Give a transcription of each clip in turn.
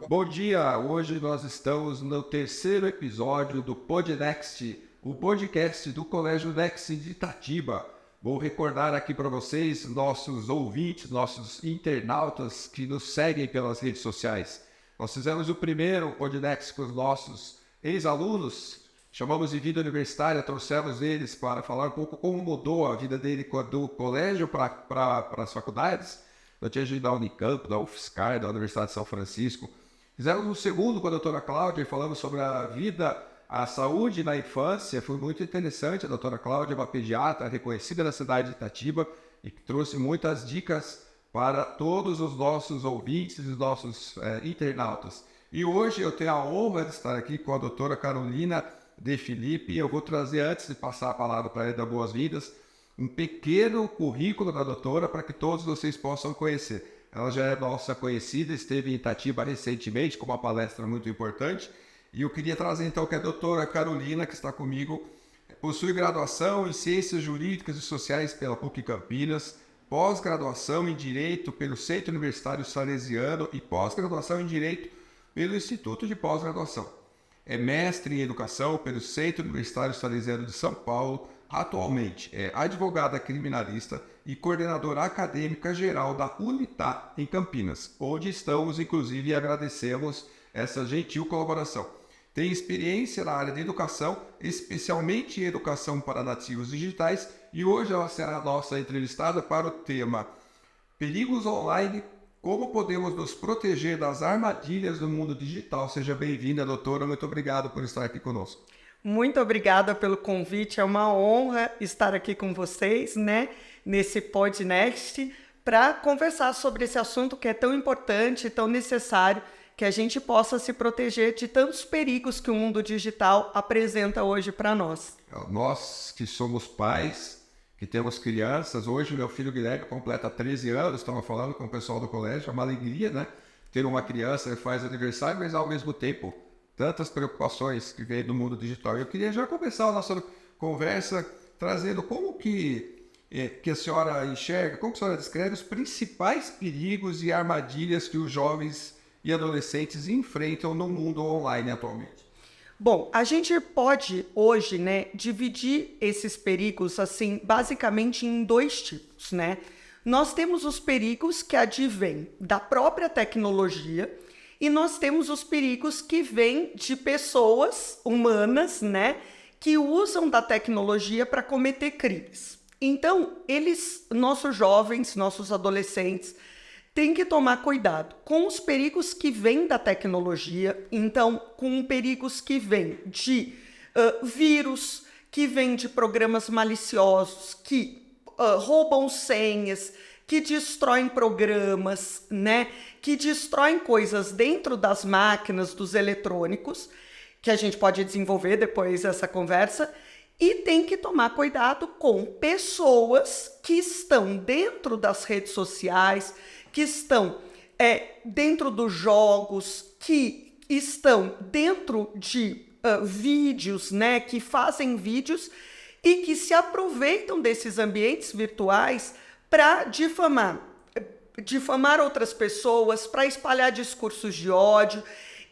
Bom dia, hoje nós estamos no terceiro episódio do PodNext, o podcast do Colégio Next de Itatiba. Vou recordar aqui para vocês, nossos ouvintes, nossos internautas que nos seguem pelas redes sociais. Nós fizemos o primeiro PodNext com os nossos ex-alunos, chamamos de vida universitária, trouxemos eles para falar um pouco como mudou a vida dele do colégio para as faculdades. Eu tinha gente da Unicamp, da UFSCar, da Universidade de São Francisco. Fizemos um segundo com a doutora Cláudia e falamos sobre a vida, a saúde na infância. Foi muito interessante. A doutora Cláudia é uma pediatra reconhecida na cidade de Itatiba e que trouxe muitas dicas para todos os nossos ouvintes e os nossos internautas. E hoje eu tenho a honra de estar aqui com a doutora Carolina De Filipe. Eu vou trazer, antes de passar a palavra para ela dar boas-vindas, um pequeno currículo da doutora para que todos vocês possam conhecer. Ela já é nossa conhecida, esteve em Itatiba recentemente com uma palestra muito importante. E eu queria trazer então que a doutora Carolina, que está comigo, possui graduação em Ciências Jurídicas e Sociais pela PUC Campinas, pós-graduação em Direito pelo Centro Universitário Salesiano e pós-graduação em Direito pelo Instituto de Pós-Graduação. É mestre em Educação pelo Centro Universitário Salesiano de São Paulo. Atualmente é advogada criminalista e coordenadora acadêmica geral da Unitá em Campinas, onde estamos, inclusive, e agradecemos essa gentil colaboração. Tem experiência na área de educação, especialmente em educação para nativos digitais, e hoje ela será a nossa entrevistada para o tema Perigos Online, como podemos nos proteger das armadilhas do mundo digital. Seja bem-vinda, doutora, muito obrigado por estar aqui conosco. Muito obrigada pelo convite, é uma honra estar aqui com vocês, nesse PodNext, para conversar sobre esse assunto que é tão importante, tão necessário, que a gente possa se proteger de tantos perigos que o mundo digital apresenta hoje para nós. Nós que somos pais, que temos crianças, hoje meu filho Guilherme completa 13 anos, estava falando com o pessoal do colégio, é uma alegria, ter uma criança que faz aniversário, mas ao mesmo tempo tantas preocupações que vem do mundo digital. Eu queria já começar a nossa conversa trazendo como que a senhora enxerga, como que a senhora descreve os principais perigos e armadilhas que os jovens e adolescentes enfrentam no mundo online atualmente. Bom, a gente pode hoje, dividir esses perigos assim, basicamente em dois tipos, Nós temos os perigos que advêm da própria tecnologia. E nós temos os perigos que vêm de pessoas humanas, que usam da tecnologia para cometer crimes. Então, nossos jovens, nossos adolescentes, têm que tomar cuidado com os perigos que vêm da tecnologia, então, com perigos que vêm de vírus, que vêm de programas maliciosos, que roubam senhas, que destroem programas, que destroem coisas dentro das máquinas, dos eletrônicos, que a gente pode desenvolver depois dessa conversa, e tem que tomar cuidado com pessoas que estão dentro das redes sociais, que estão dentro dos jogos, que estão dentro de vídeos, que fazem vídeos e que se aproveitam desses ambientes virtuais para difamar outras pessoas, para espalhar discursos de ódio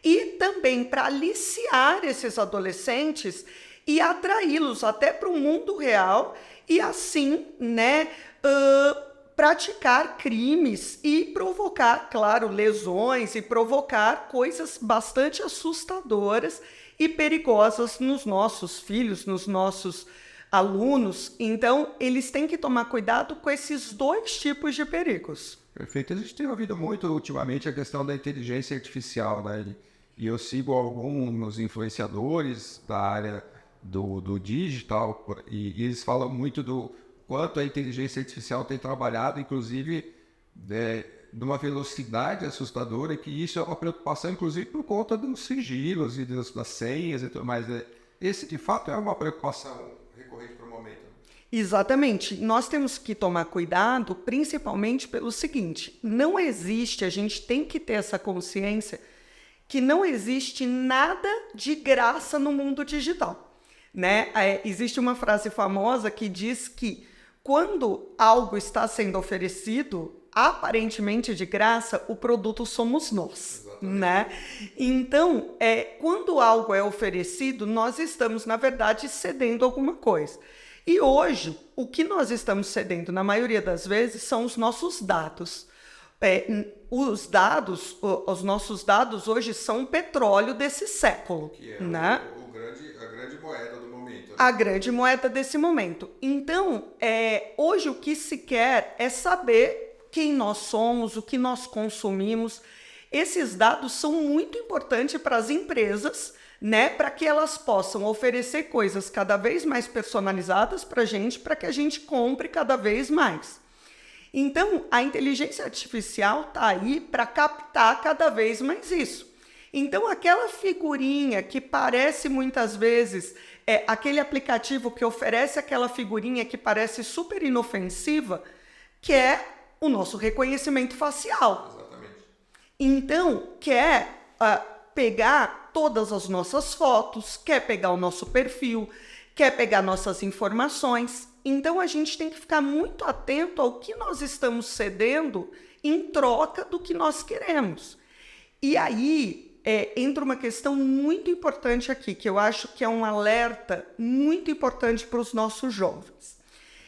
e também para aliciar esses adolescentes e atraí-los até para o mundo real e assim, praticar crimes e provocar, claro, lesões e provocar coisas bastante assustadoras e perigosas nos nossos filhos, nos nossos alunos. Então, eles têm que tomar cuidado com esses dois tipos de perigos. Perfeito. A gente tem ouvido muito ultimamente a questão da inteligência artificial, E eu sigo alguns influenciadores da área do digital e eles falam muito do quanto a inteligência artificial tem trabalhado, inclusive, numa velocidade assustadora, e que isso é uma preocupação, inclusive, por conta dos sigilos e das senhas e tudo mais. Esse, de fato, é uma preocupação recorrente para o momento. Exatamente. Nós temos que tomar cuidado, principalmente pelo seguinte: não existe, a gente tem que ter essa consciência que não existe nada de graça no mundo digital. né? Existe uma frase famosa que diz que quando algo está sendo oferecido, aparentemente de graça, o produto somos nós, né? Então, quando algo é oferecido, nós estamos, na verdade, cedendo alguma coisa. E hoje, o que nós estamos cedendo, na maioria das vezes, são os nossos dados. Os nossos dados hoje são o petróleo desse século, que é né? a grande moeda do momento. Né? A grande moeda desse momento. Então, hoje o que se quer é saber quem nós somos, o que nós consumimos. Esses dados são muito importantes para as empresas, né, para que elas possam oferecer coisas cada vez mais personalizadas para que a gente compre cada vez mais. Então, a inteligência artificial está aí para captar cada vez mais isso. Então, aquela figurinha que parece muitas vezes, aquele aplicativo que oferece aquela figurinha que parece super inofensiva, que é o nosso reconhecimento facial. Exatamente. Então, quer pegar todas as nossas fotos, quer pegar o nosso perfil, quer pegar nossas informações. Então, a gente tem que ficar muito atento ao que nós estamos cedendo em troca do que nós queremos. E aí, entra uma questão muito importante aqui, que eu acho que é um alerta muito importante para os nossos jovens.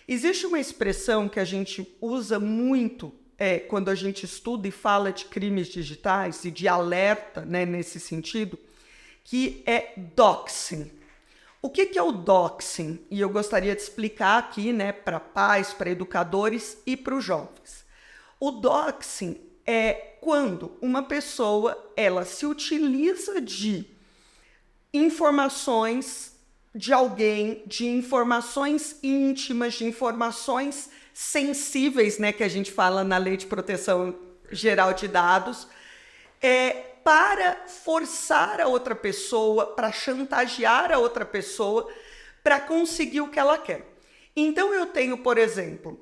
Existe uma expressão que a gente usa muito quando a gente estuda e fala de crimes digitais e de alerta, né, nesse sentido, que é doxing. O que é o doxing? E eu gostaria de explicar aqui, né, para pais, para educadores e para os jovens. O doxing é quando uma pessoa ela se utiliza de informações de alguém, de informações íntimas, de informações sensíveis, né, que a gente fala na Lei de Proteção Geral de Dados, para forçar a outra pessoa, para chantagear a outra pessoa, para conseguir o que ela quer. Então, eu tenho, por exemplo,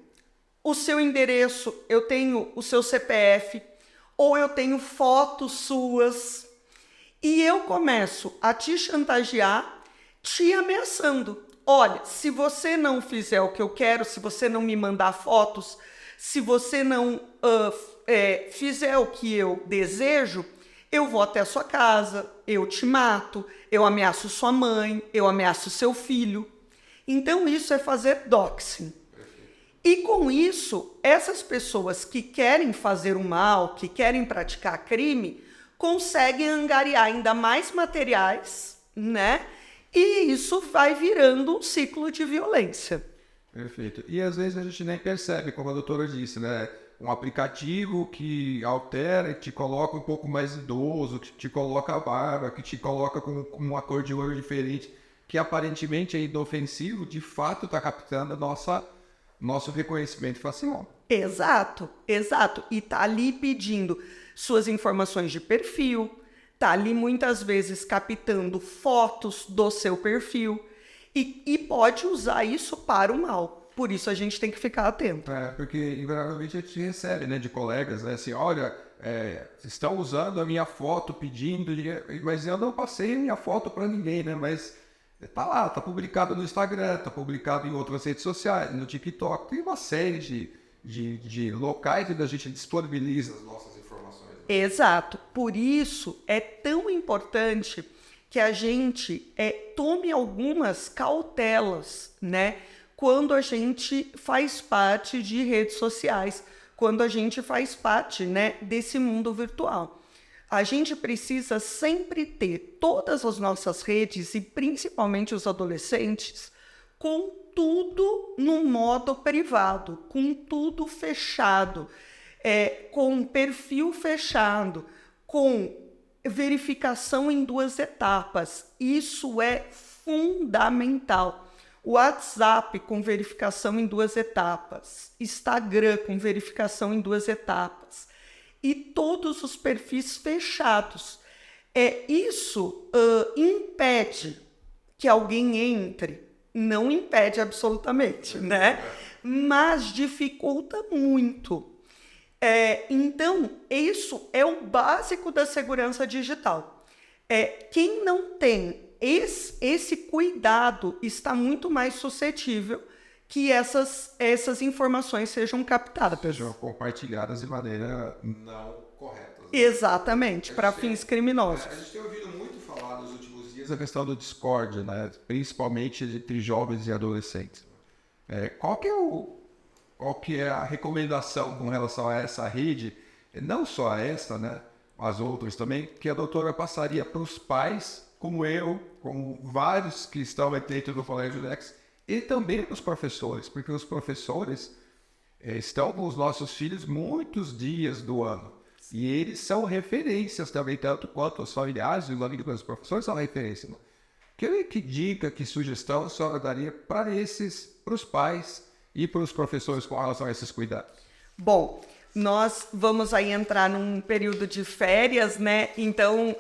o seu endereço, eu tenho o seu CPF, ou eu tenho fotos suas, e eu começo a te chantagear, te ameaçando. Olha, se você não fizer o que eu quero, se você não me mandar fotos, se você não fizer o que eu desejo, eu vou até a sua casa, eu te mato, eu ameaço sua mãe, eu ameaço seu filho. Então, isso é fazer doxing. E com isso, essas pessoas que querem fazer o mal, que querem praticar crime, conseguem angariar ainda mais materiais, né? E isso vai virando um ciclo de violência. Perfeito. E às vezes a gente nem percebe, como a doutora disse, né? Um aplicativo que altera e te coloca um pouco mais idoso, que te coloca a barba, que te coloca com uma cor de olho diferente, que aparentemente é inofensivo, de fato está captando nosso reconhecimento facial. Exato, exato. E está ali pedindo suas informações de perfil, está ali muitas vezes captando fotos do seu perfil e pode usar isso para o mal. Por isso a gente tem que ficar atento. Porque invariavelmente a gente recebe, né, de colegas, né, assim, olha, estão usando a minha foto pedindo, mas eu não passei a minha foto para ninguém, né, mas tá lá, tá publicado no Instagram, tá publicado em outras redes sociais, no TikTok, tem uma série de locais onde a gente disponibiliza as nossas informações. Exato. Por isso é tão importante que a gente tome algumas cautelas, né? Quando a gente faz parte de redes sociais, quando a gente faz parte, né, desse mundo virtual. A gente precisa sempre ter todas as nossas redes, e principalmente os adolescentes, com tudo no modo privado, com tudo fechado, com perfil fechado, com verificação em 2 etapas. Isso é fundamental. WhatsApp com verificação em 2 etapas, Instagram com verificação em 2 etapas e todos os perfis fechados. Isso impede que alguém entre, não impede absolutamente, né? Mas dificulta muito. Então, isso é o básico da segurança digital. Quem não tem esse cuidado está muito mais suscetível que essas informações sejam captadas. Sejam compartilhadas de maneira não correta. Né? Exatamente, para fins criminosos. A gente tem ouvido muito falar nos últimos dias a questão do Discord, né? Principalmente entre jovens e adolescentes. Qual que é a recomendação com relação a essa rede, não só a essa, né? As outras também, que a doutora passaria para os pais, como eu, como vários que estão dentro do Colégio Next, e também para os professores, porque os professores estão com os nossos filhos muitos dias do ano. E eles são referências também, tanto quanto os familiares e os amigos dos professores são referências. Que dica, que sugestão a senhora daria para os pais e para os professores com relação a esses cuidados? Bom, nós vamos aí entrar num período de férias, né? Então,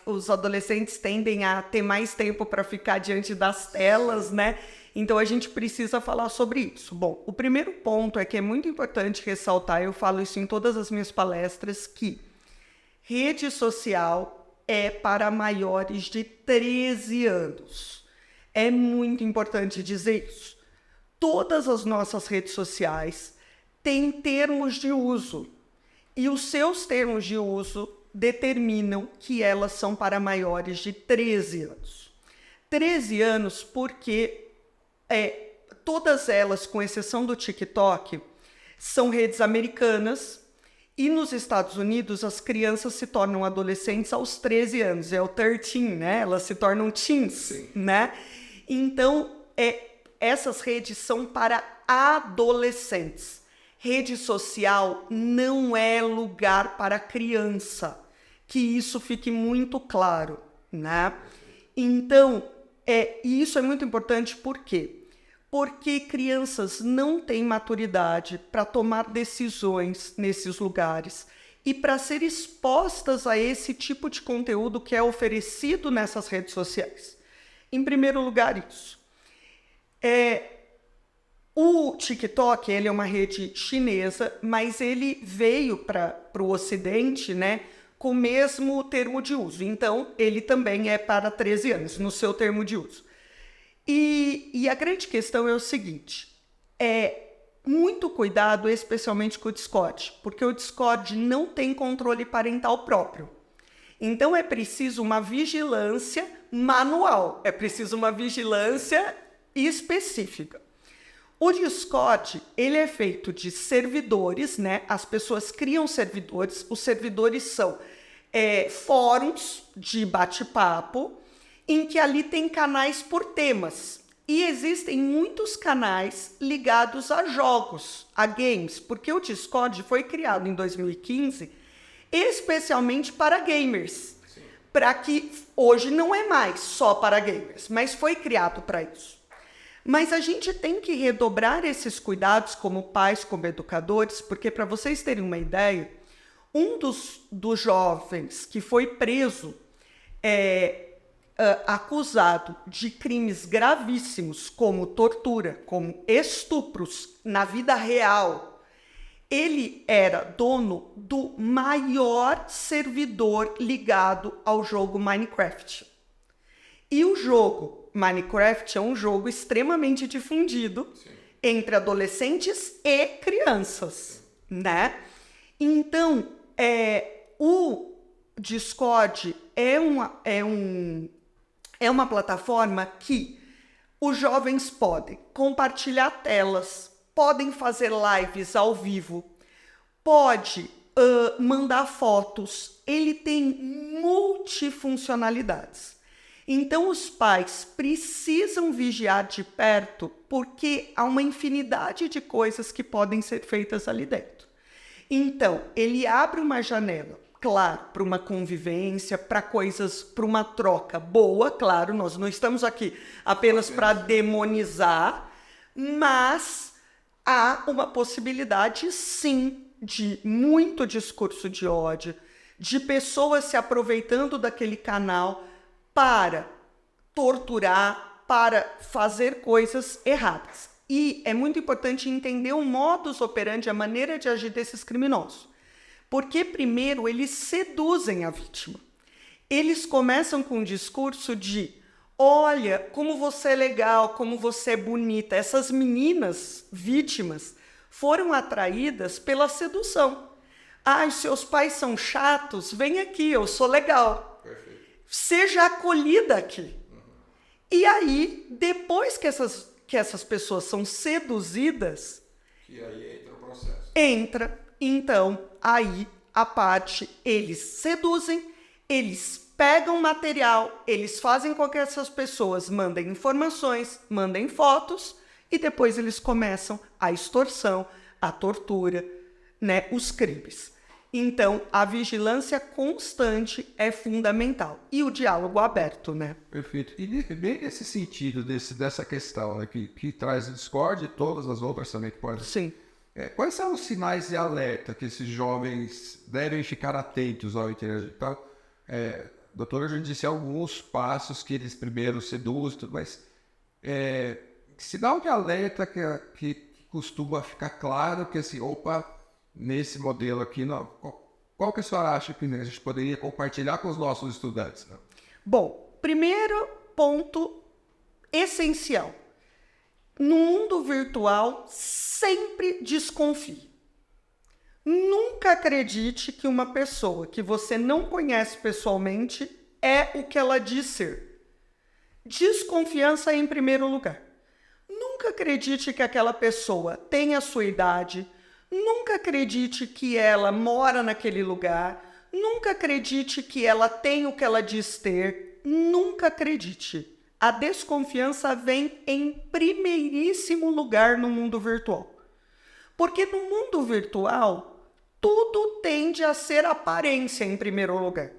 os adolescentes tendem a ter mais tempo para ficar diante das telas, né? Então, a gente precisa falar sobre isso. Bom, o primeiro ponto é que é muito importante ressaltar, eu falo isso em todas as minhas palestras, que rede social é para maiores de 13 anos. É muito importante dizer isso. Todas as nossas redes sociais têm termos de uso, e os seus termos de uso determinam que elas são para maiores de 13 anos. 13 anos porque todas elas, com exceção do TikTok, são redes americanas, e nos Estados Unidos as crianças se tornam adolescentes aos 13 anos, é o 13, né? Elas se tornam teens, sim, né? Então, essas redes são para adolescentes. Rede social não é lugar para criança, que isso fique muito claro, né? Então, e isso é muito importante por quê? Porque crianças não têm maturidade para tomar decisões nesses lugares e para ser expostas a esse tipo de conteúdo que é oferecido nessas redes sociais. Em primeiro lugar, isso. O TikTok, ele é uma rede chinesa, mas ele veio para o Ocidente, né, com o mesmo termo de uso. Então, ele também é para 13 anos, no seu termo de uso. E a grande questão é o seguinte, muito cuidado, especialmente com o Discord, porque o Discord não tem controle parental próprio. Então, é preciso uma vigilância manual, é preciso uma vigilância específica. O Discord, ele é feito de servidores, né? As pessoas criam servidores, os servidores são fóruns de bate-papo, em que ali tem canais por temas. E existem muitos canais ligados a jogos, a games, porque o Discord foi criado em 2015 especialmente para gamers. Para que hoje não é mais só para gamers, mas foi criado para isso. Mas a gente tem que redobrar esses cuidados como pais, como educadores, porque, para vocês terem uma ideia, um dos jovens que foi preso acusado de crimes gravíssimos, como tortura, como estupros na vida real, ele era dono do maior servidor ligado ao jogo Minecraft. E o jogo Minecraft é um jogo extremamente difundido, sim, entre adolescentes e crianças, né? Então, o Discord é uma plataforma que os jovens podem compartilhar telas, podem fazer lives ao vivo, pode mandar fotos, ele tem multifuncionalidades. Então, os pais precisam vigiar de perto, porque há uma infinidade de coisas que podem ser feitas ali dentro. Então, ele abre uma janela, claro, para uma convivência, para coisas, para uma troca boa, claro, nós não estamos aqui apenas para demonizar, mas há uma possibilidade, sim, de muito discurso de ódio, de pessoas se aproveitando daquele canal para torturar, para fazer coisas erradas. E é muito importante entender o modus operandi, a maneira de agir desses criminosos. Porque, primeiro, eles seduzem a vítima. Eles começam com um discurso de: olha, como você é legal, como você é bonita. Essas meninas vítimas foram atraídas pela sedução. Os seus pais são chatos, vem aqui, eu sou legal. Perfeito. Seja acolhida aqui. E aí, depois que essas pessoas são seduzidas, E aí entra o processo. Então, aí a parte, eles seduzem, eles pegam material, eles fazem com que essas pessoas mandem informações, mandem fotos, e depois eles começam a extorsão, a tortura, né, os crimes. Então, a vigilância constante é fundamental. E o diálogo aberto, né? Perfeito. E bem nesse sentido, dessa questão, né, que traz discórdia e todas as outras também que podem. Sim. Quais são os sinais de alerta que esses jovens devem ficar atentos ao interagir? Então, doutora, a gente disse alguns passos que eles primeiro seduzem, mas sinal de alerta que costuma ficar claro que assim, opa, nesse modelo aqui, não, qual que a senhora acha que a gente poderia compartilhar com os nossos estudantes? Né? Bom, primeiro ponto essencial. No mundo virtual, sempre desconfie. Nunca acredite que uma pessoa que você não conhece pessoalmente é o que ela diz ser. Desconfiança em primeiro lugar. Nunca acredite que aquela pessoa tem a sua idade. Nunca acredite que ela mora naquele lugar. Nunca acredite que ela tem o que ela diz ter. Nunca acredite. A desconfiança vem em primeiríssimo lugar no mundo virtual. Porque no mundo virtual, tudo tende a ser aparência em primeiro lugar.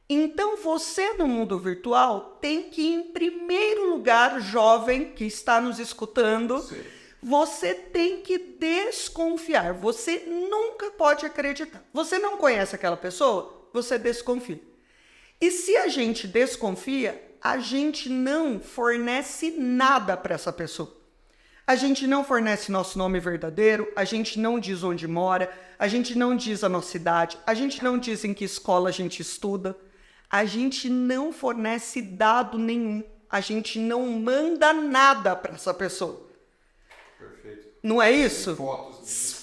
Então você no mundo virtual tem que, em primeiro lugar, jovem que está nos escutando, Sim. Você tem que desconfiar. Você nunca pode acreditar. Você não conhece aquela pessoa? Você desconfia. E se a gente desconfia, a gente não fornece nada para essa pessoa. A gente não fornece nosso nome verdadeiro, a gente não diz onde mora, a gente não diz a nossa idade, a gente não diz em que escola a gente estuda, a gente não fornece dado nenhum, a gente não manda nada para essa pessoa. Perfeito. Não é isso?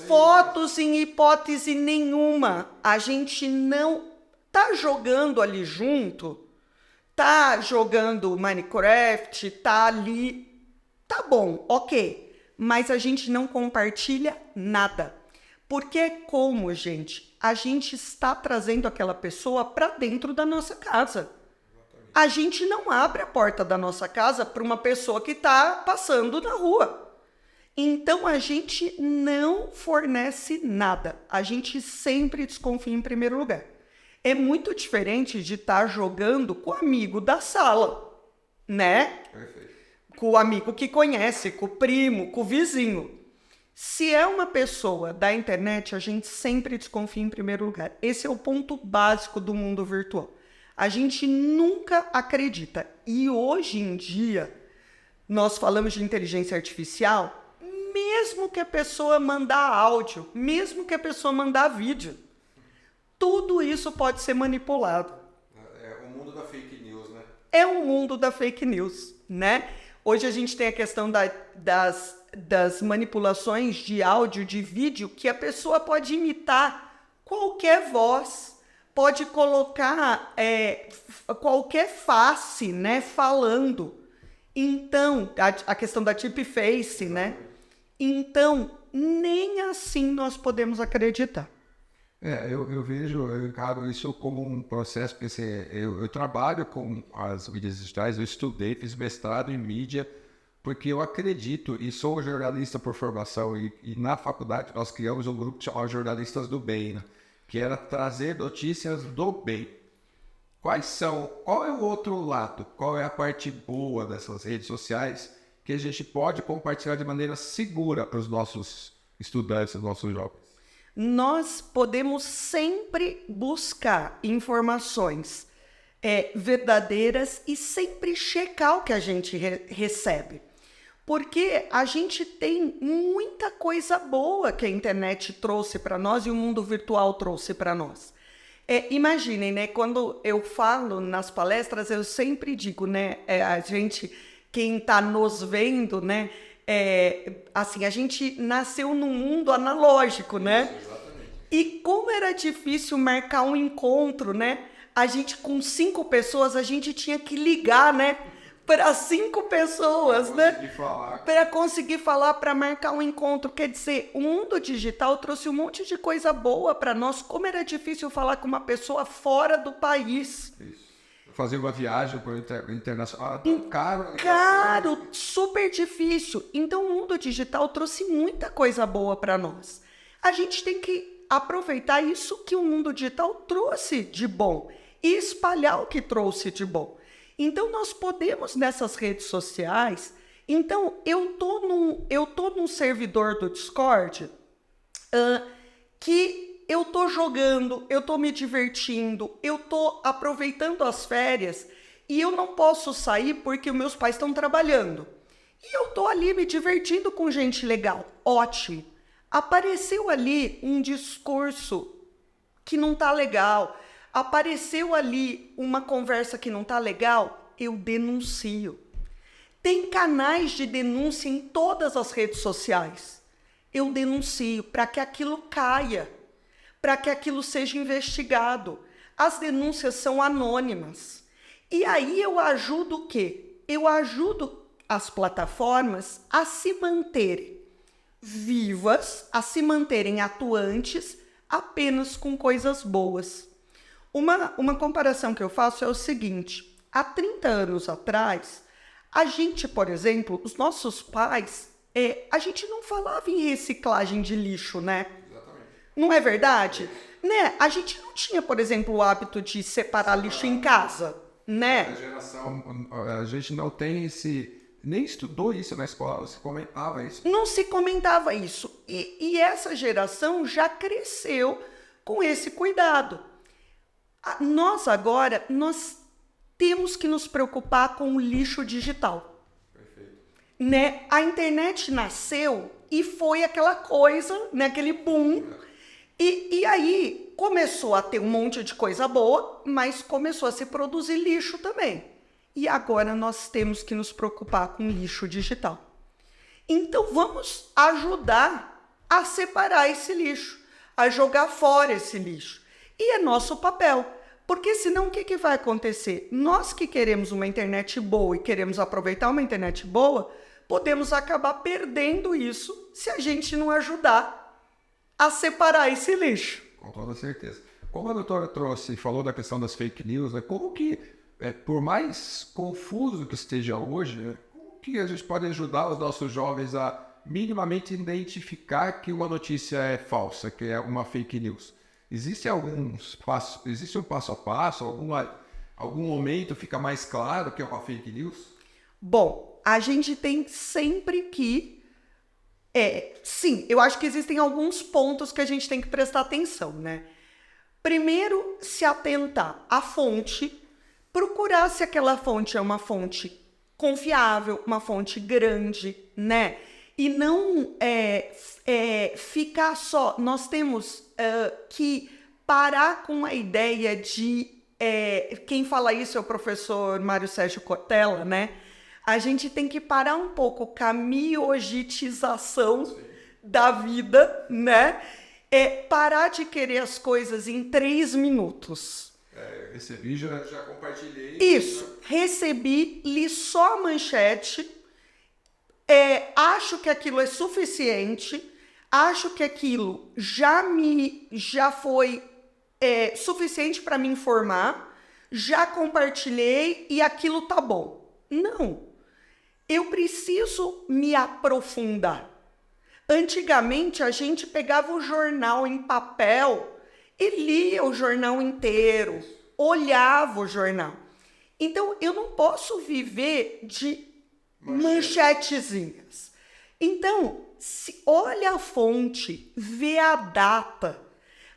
Fotos em hipótese nenhuma. A gente não tá jogando ali junto, tá jogando Minecraft, tá ali. Tá bom, ok. Mas a gente não compartilha nada. Porque como, gente? A gente está trazendo aquela pessoa para dentro da nossa casa. A gente não abre a porta da nossa casa para uma pessoa que está passando na rua. Então, a gente não fornece nada. A gente sempre desconfia em primeiro lugar. É muito diferente de estar jogando com o amigo da sala, né? Perfeito. Com o amigo que conhece, com o primo, com o vizinho. Se é uma pessoa da internet, a gente sempre desconfia em primeiro lugar. Esse é o ponto básico do mundo virtual. A gente nunca acredita. E hoje em dia, nós falamos de inteligência artificial, mesmo que a pessoa mandar áudio, mesmo que a pessoa mandar vídeo, tudo isso pode ser manipulado. É o mundo da fake news, né? É o mundo da fake news, né? Hoje a gente tem a questão das manipulações de áudio, de vídeo, que a pessoa pode imitar qualquer voz, pode colocar qualquer face, né, falando. Então, a questão da typeface, né? Então, nem assim nós podemos acreditar. Eu encaro isso como um processo, porque assim, eu trabalho com as mídias digitais, eu estudei, fiz mestrado em mídia, porque eu acredito, e sou jornalista por formação, e na faculdade nós criamos um grupo chamado Jornalistas do Bem, né, que era trazer notícias do bem. Qual é o outro lado? Qual é a parte boa dessas redes sociais que a gente pode compartilhar de maneira segura para os nossos estudantes, os nossos jovens? Nós podemos sempre buscar informações verdadeiras e sempre checar o que a gente recebe. Porque a gente tem muita coisa boa que a internet trouxe para nós e o mundo virtual trouxe para nós. Imaginem, né? Quando eu falo nas palestras, eu sempre digo, né? A gente, quem está nos vendo, né? Assim, a gente nasceu num mundo analógico, né? Isso, exatamente. E como era difícil marcar um encontro, né? A gente, com 5 pessoas, a gente tinha que ligar, né? Para 5 pessoas, né? Para conseguir falar, para marcar um encontro. Quer dizer, o mundo digital trouxe um monte de coisa boa para nós. Como era difícil falar com uma pessoa fora do país. Isso. Fazer uma viagem por internacional, caro. Caro, super difícil. Então, o mundo digital trouxe muita coisa boa para nós. A gente tem que aproveitar isso que o mundo digital trouxe de bom e espalhar o que trouxe de bom. Então, nós podemos, nessas redes sociais... Então, eu tô num servidor do Discord que eu tô jogando, eu tô me divertindo, eu tô aproveitando as férias e eu não posso sair porque meus pais estão trabalhando. E eu tô ali me divertindo com gente legal. Ótimo. Apareceu ali um discurso que não tá legal. Apareceu ali uma conversa que não tá legal, eu denuncio. Tem canais de denúncia em todas as redes sociais. Eu denuncio para que aquilo caia, para que aquilo seja investigado. As denúncias são anônimas. E aí eu ajudo o quê? Eu ajudo as plataformas a se manterem vivas, a se manterem atuantes apenas com coisas boas. Uma comparação que eu faço é o seguinte: há 30 anos atrás, a gente, por exemplo, os nossos pais, a gente não falava em reciclagem de lixo, né? Exatamente. Não é verdade? Né? A gente não tinha, por exemplo, o hábito de separar lixo em casa, né? A gente não tem nem estudou isso na escola, se comentava isso. Não se comentava isso. E essa geração já cresceu com esse cuidado. Nós agora, temos que nos preocupar com o lixo digital. Perfeito. Né? A internet nasceu e foi aquela coisa, né? Aquele boom. E aí começou a ter um monte de coisa boa, mas começou a se produzir lixo também. E agora nós temos que nos preocupar com lixo digital. Então vamos ajudar a separar esse lixo, a jogar fora esse lixo. E é nosso papel. Porque senão o que vai acontecer? Nós que queremos uma internet boa e queremos aproveitar uma internet boa, podemos acabar perdendo isso se a gente não ajudar a separar esse lixo. Com toda certeza. Como a doutora falou da questão das fake news, né, como que, por mais confuso que esteja hoje, né, como que a gente pode ajudar os nossos jovens a minimamente identificar que uma notícia é falsa, que é uma fake news? Existe um passo a passo, algum momento fica mais claro que é uma fake news? Bom, a gente tem sempre que... sim, eu acho que existem alguns pontos que a gente tem que prestar atenção, né? Primeiro, se atentar à fonte, procurar se aquela fonte é uma fonte confiável, uma fonte grande, né? E não ficar só... Nós temos que parar com a ideia de... quem fala isso é o professor Mário Sérgio Cortella, né? A gente tem que parar um pouco com a miogitização da vida, né? Parar de querer as coisas em 3 minutos. Recebi, já compartilhei. Isso, recebi, li só a manchete... acho que aquilo é suficiente, acho que aquilo já foi suficiente para me informar, já compartilhei e aquilo tá bom. Não, eu preciso me aprofundar. Antigamente a gente pegava o jornal em papel e lia o jornal inteiro, olhava o jornal. Então eu não posso viver de manchetezinhas. Então, olha a fonte, vê a data.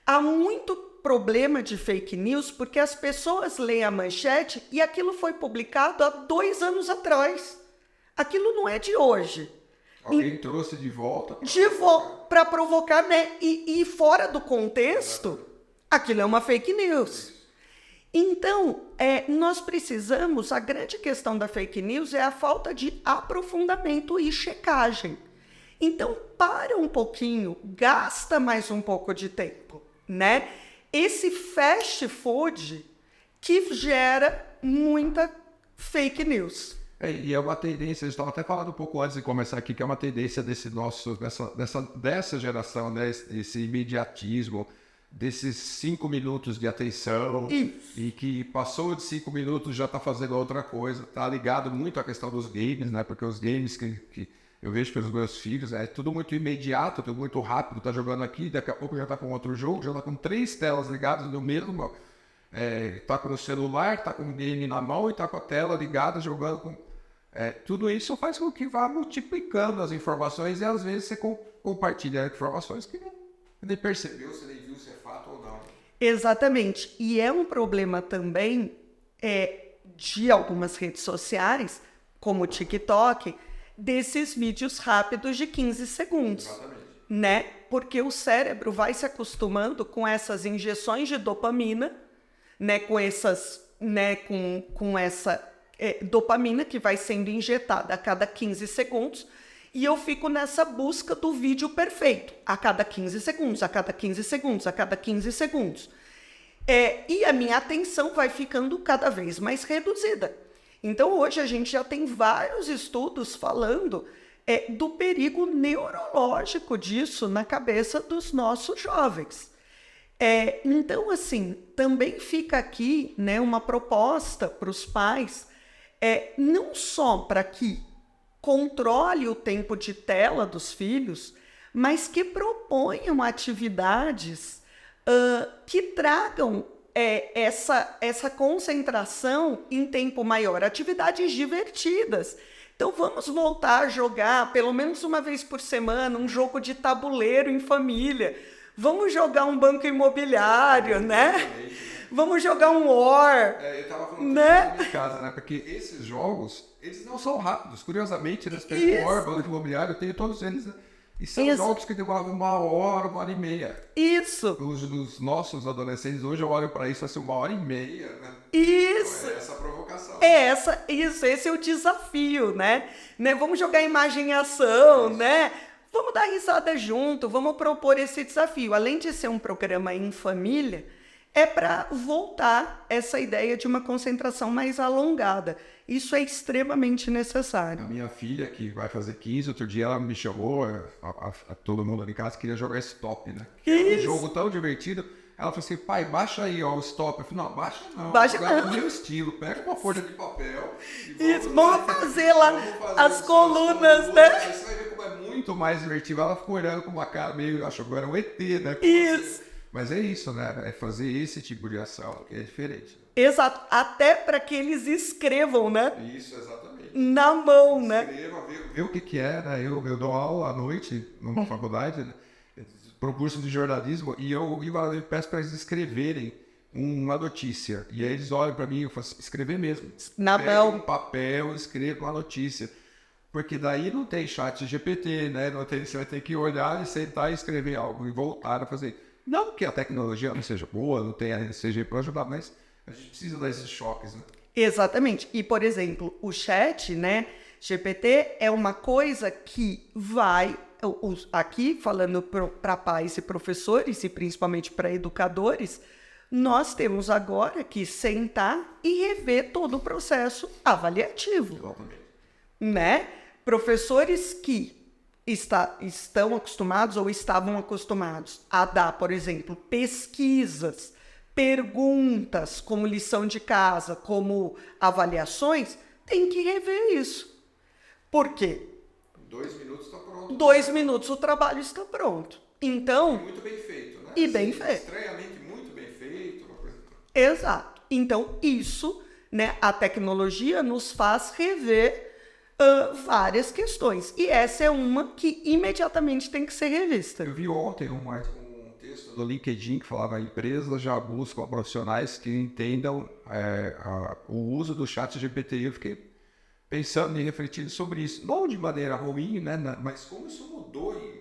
Há muito problema de fake news porque as pessoas leem a manchete e aquilo foi publicado há 2 anos atrás. Aquilo não é de hoje. Alguém trouxe de volta. Para provocar, né? E fora do contexto, aquilo é uma fake news. Então, nós precisamos, a grande questão da fake news é a falta de aprofundamento e checagem. Então, para um pouquinho, gasta mais um pouco de tempo, né? Esse fast food que gera muita fake news. E é uma tendência, a gente estava até falando um pouco antes de começar aqui, que é uma tendência dessa geração, né? Esse imediatismo, desses 5 minutos de atenção, e que passou de 5 minutos já está fazendo outra coisa, está ligado muito à questão dos games, né? Porque os games que eu vejo pelos meus filhos, é tudo muito imediato, tudo muito rápido, tá jogando aqui, daqui a pouco já está com outro jogo, já está com 3 telas ligadas no mesmo, tá com o celular, tá com o game na mão e tá com a tela ligada, jogando com... tudo isso faz com que vá multiplicando as informações e às vezes você compartilha informações que nem percebeu, você nem viu se é fato ou não. Exatamente. E é um problema também de algumas redes sociais, como o TikTok, desses vídeos rápidos de 15 segundos. Exatamente. Né? Porque o cérebro vai se acostumando com essas injeções de dopamina, né? Com essas, né? Com essa dopamina que vai sendo injetada a cada 15 segundos, e eu fico nessa busca do vídeo perfeito, a cada 15 segundos, a cada 15 segundos, a cada 15 segundos. E a minha atenção vai ficando cada vez mais reduzida. Então, hoje a gente já tem vários estudos falando do perigo neurológico disso na cabeça dos nossos jovens. Então, assim, também fica aqui, né, uma proposta para os pais, não só para que controle o tempo de tela dos filhos, mas que proponham atividades que tragam essa concentração em tempo maior, atividades divertidas. Então vamos voltar a jogar pelo menos uma vez por semana um jogo de tabuleiro em família. Vamos jogar um banco imobiliário, né? Vamos jogar um War. Eu estava falando na minha casa, né? Porque esses jogos, eles não são rápidos. Curiosamente, eles pegam War, banco imobiliário, eu tenho todos eles, né? E são jogos que demoram 1 hora e meia. Isso. Os nossos adolescentes, hoje eu olho para isso assim, 1 hora e meia, né? Isso. Então, essa provocação. Esse é o desafio, né? Vamos jogar imagem e ação, né? Vamos dar risada junto, vamos propor esse desafio. Além de ser um programa em família, é para voltar essa ideia de uma concentração mais alongada. Isso é extremamente necessário. A minha filha, que vai fazer 15, outro dia ela me chamou, todo mundo ali em casa queria jogar Stop, né? É um jogo tão divertido. Ela falou assim, pai, baixa aí, ó, o Stop. Eu falei, não, baixa não. Baixa não. Do meu estilo, pega uma folha de papel. Vamos fazer lá as colunas, né? Aí você vai ver como é muito mais divertido. Ela ficou olhando com uma cara meio, achou que era um ET, né? Isso. Mas é isso, né? É fazer esse tipo de ação, que é diferente. Exato. Até para que eles escrevam, né? Isso, exatamente. Na mão, né? Escreva, ver o que é, né? Eu dou aula à noite numa faculdade, né? Para um curso de jornalismo, e eu peço para eles escreverem uma notícia. E aí eles olham para mim e eu faço escrever mesmo. Na mão. Um papel, escreva uma notícia. Porque daí não tem chat GPT, né? Você vai ter que olhar e sentar e escrever algo e voltar a fazer. Não que a tecnologia não seja boa, não tenha seja para ajudar, mas a gente precisa desses choques, né? Exatamente. E, por exemplo, o chat, né, GPT é uma coisa que vai, aqui falando para pais e professores, e principalmente para educadores, nós temos agora que sentar e rever todo o processo avaliativo. Exatamente. Né? Professores que estão acostumados ou estavam acostumados a dar, por exemplo, pesquisas, perguntas como lição de casa, como avaliações, tem que rever isso. Por quê? 2 minutos está pronto. 2 minutos o trabalho está pronto. Então... E muito bem feito, né? E bem feito. Estranhamente muito bem feito. Uma coisa... Exato. Então, isso, né, a tecnologia nos faz rever várias questões. E essa é uma que imediatamente tem que ser revista. Eu vi ontem um texto do LinkedIn que falava que empresas já buscam profissionais que entendam o uso do chat GPT. Eu fiquei pensando e refletindo sobre isso. Não de maneira ruim, né? Mas como isso mudou em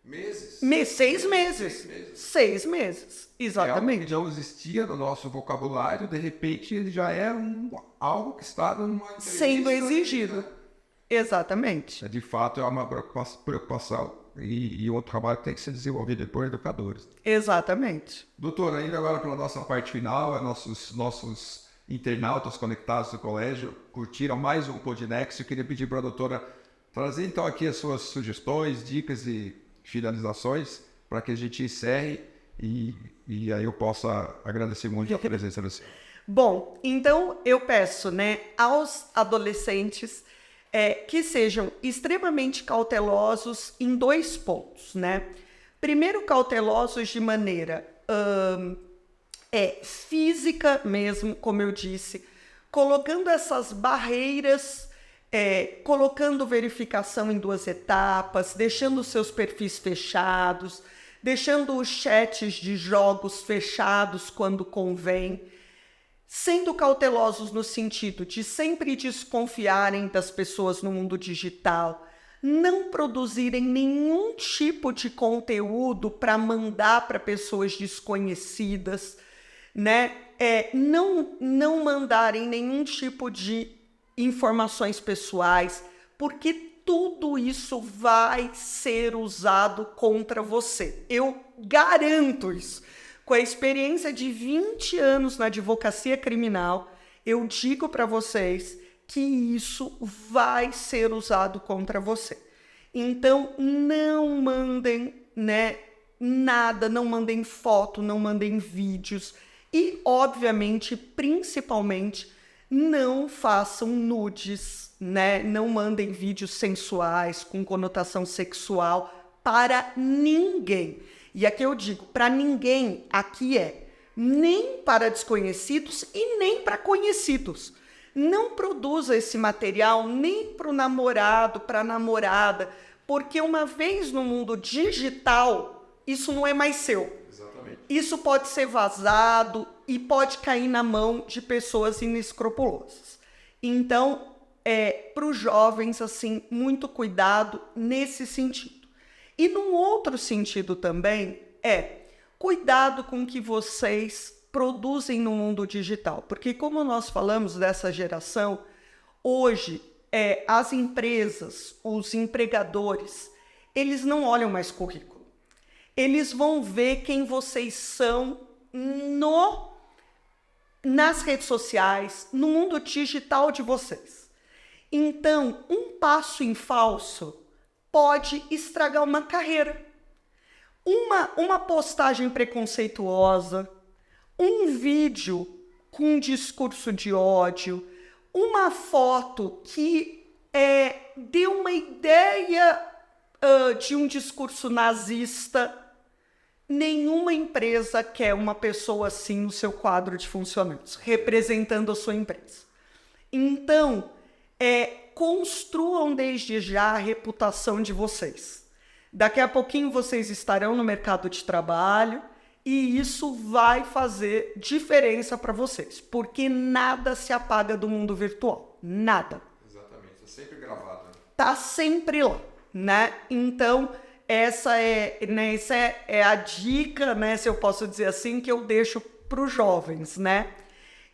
Meses? 6 meses. 6 meses, É algo exatamente. que não existia no nosso vocabulário, de repente ele já é algo que está numa entrevista, Sendo exigido. Exatamente. De fato, é uma preocupação e um trabalho que tem que ser desenvolvido por educadores. Exatamente. Doutor, ainda agora pela nossa parte final, nossos internautas conectados do colégio curtiram mais um Podnext. Eu queria pedir para a doutora trazer então aqui as suas sugestões, dicas e finalizações para que a gente encerre e aí eu possa agradecer muito a presença do senhor. Bom, então eu peço, né, aos adolescentes que sejam extremamente cautelosos em 2 pontos, né? Primeiro, cautelosos de maneira física mesmo, como eu disse, colocando essas barreiras, colocando verificação em 2 etapas, deixando seus perfis fechados, deixando os chats de jogos fechados quando convém, sendo cautelosos no sentido de sempre desconfiarem das pessoas no mundo digital, não produzirem nenhum tipo de conteúdo para mandar para pessoas desconhecidas, né? Não mandarem nenhum tipo de informações pessoais, porque tudo isso vai ser usado contra você. Eu garanto isso. Com a experiência de 20 anos na advocacia criminal, eu digo para vocês que isso vai ser usado contra você. Então, não mandem, né, nada, não mandem foto, não mandem vídeos e, obviamente, principalmente, não façam nudes, né? Não mandem vídeos sensuais com conotação sexual para ninguém. E aqui eu digo, para ninguém, aqui nem para desconhecidos e nem para conhecidos. Não produza esse material nem para o namorado, para a namorada, porque uma vez no mundo digital, isso não é mais seu. Exatamente. Isso pode ser vazado e pode cair na mão de pessoas inescrupulosas. Então, para os jovens, assim, muito cuidado nesse sentido. E num outro sentido também cuidado com o que vocês produzem no mundo digital. Porque como nós falamos dessa geração, hoje as empresas, os empregadores, eles não olham mais currículo. Eles vão ver quem vocês são nas redes sociais, no mundo digital de vocês. Então, um passo em falso pode estragar uma carreira. Uma postagem preconceituosa, um vídeo com um discurso de ódio, uma foto que deu uma ideia de um discurso nazista. Nenhuma empresa quer uma pessoa assim no seu quadro de funcionários, representando a sua empresa. Então, construam desde já a reputação de vocês. Daqui a pouquinho vocês estarão no mercado de trabalho e isso vai fazer diferença para vocês, porque nada se apaga do mundo virtual, nada. Exatamente, está sempre gravado. Tá sempre lá, né? Então, essa é a dica, né, se eu posso dizer assim, que eu deixo para os jovens, né?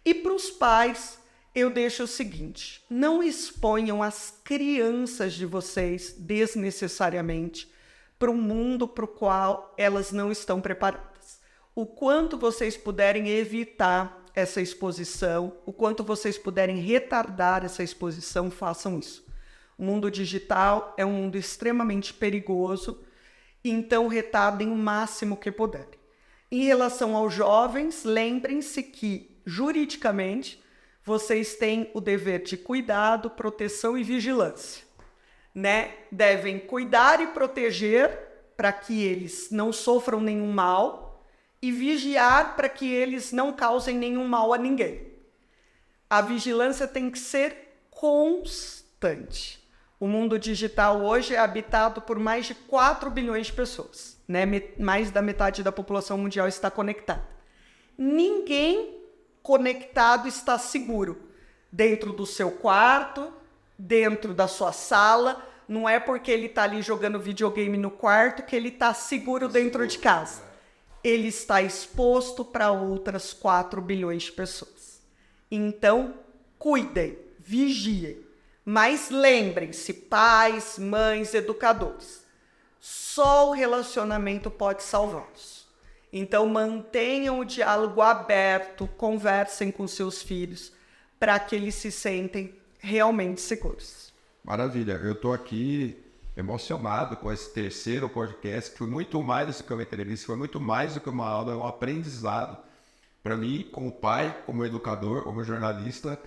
E para os pais, eu deixo o seguinte: não exponham as crianças de vocês desnecessariamente para um mundo para o qual elas não estão preparadas. O quanto vocês puderem evitar essa exposição, o quanto vocês puderem retardar essa exposição, façam isso. O mundo digital é um mundo extremamente perigoso, então retardem o máximo que puderem. Em relação aos jovens, lembrem-se que, juridicamente, vocês têm o dever de cuidado, proteção e vigilância, né? Devem cuidar e proteger para que eles não sofram nenhum mal e vigiar para que eles não causem nenhum mal a ninguém. A vigilância tem que ser constante. O mundo digital hoje é habitado por mais de 4 bilhões de pessoas, né? Mais da metade da população mundial está conectada. Ninguém conectado está seguro dentro do seu quarto, dentro da sua sala, não é porque ele está ali jogando videogame no quarto que ele está seguro dentro de casa. Ele está exposto para outras 4 bilhões de pessoas. Então, cuidem, vigiem. Mas lembrem-se, pais, mães, educadores, só o relacionamento pode salvá-los. Então, mantenham o diálogo aberto, conversem com seus filhos, para que eles se sentem realmente seguros. Maravilha, eu estou aqui emocionado com esse terceiro podcast, que foi muito mais do que uma entrevista, foi muito mais do que uma aula, é um aprendizado para mim, como pai, como educador, como jornalista.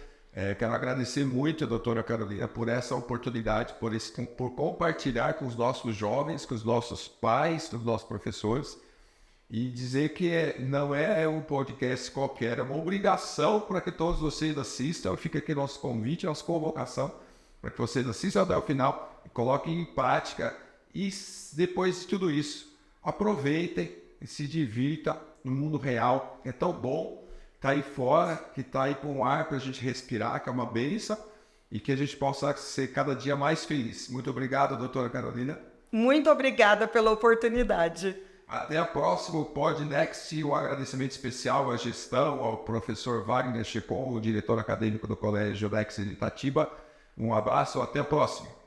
Quero agradecer muito a doutora Carolina por essa oportunidade, por compartilhar com os nossos jovens, com os nossos pais, com os nossos professores, e dizer que não é um podcast qualquer, é uma obrigação para que todos vocês assistam. Fica aqui nosso convite, nossa convocação, para que vocês assistam até o final, coloquem em prática e depois de tudo isso, aproveitem e se divirtam no mundo real, que é tão bom, está aí fora, que está aí com o ar para a gente respirar, que é uma bênção, e que a gente possa ser cada dia mais feliz. Muito obrigado, doutora Carolina. Muito obrigada pela oportunidade. Até a próxima Podnext. Um agradecimento especial à gestão, ao professor Wagner Checon, o diretor acadêmico do Colégio Next de Itatiba. Um abraço, até a próxima.